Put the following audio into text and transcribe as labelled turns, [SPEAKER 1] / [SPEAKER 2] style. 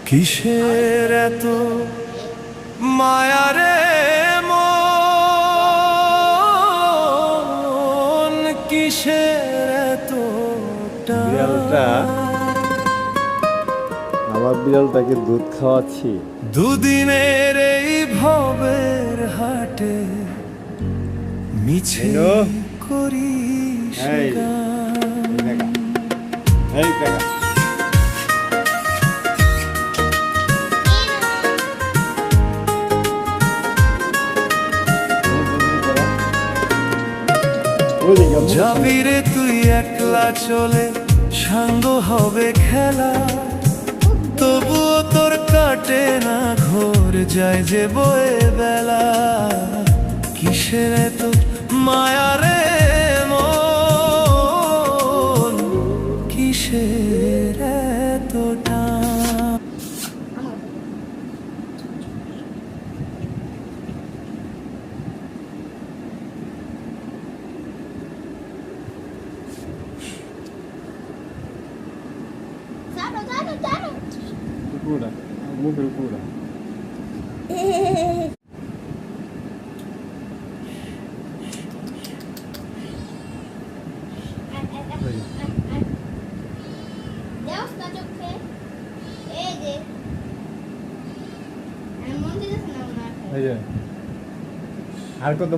[SPEAKER 1] কিসের এত মায়া রে মন, কিসের এত
[SPEAKER 2] বিড়ালটা আমার বিড়ালটাকে দুধ খাওয়াচ্ছি।
[SPEAKER 1] দুদিনের এই ভবের হাটে মিছে
[SPEAKER 2] হ্যালো?
[SPEAKER 1] করিস
[SPEAKER 2] এই,
[SPEAKER 1] গান।
[SPEAKER 2] এই দেখা
[SPEAKER 1] যাবি রে তুই একলা চলে, সাঙ্গ হবে খেলা, তবুও তোর কাটে না ঘোর, যায় যে বয়ে বেলা। কিসের এত মায়া রে মন, কিসের এত টান।
[SPEAKER 2] পুরা মুখের পুরা আর কত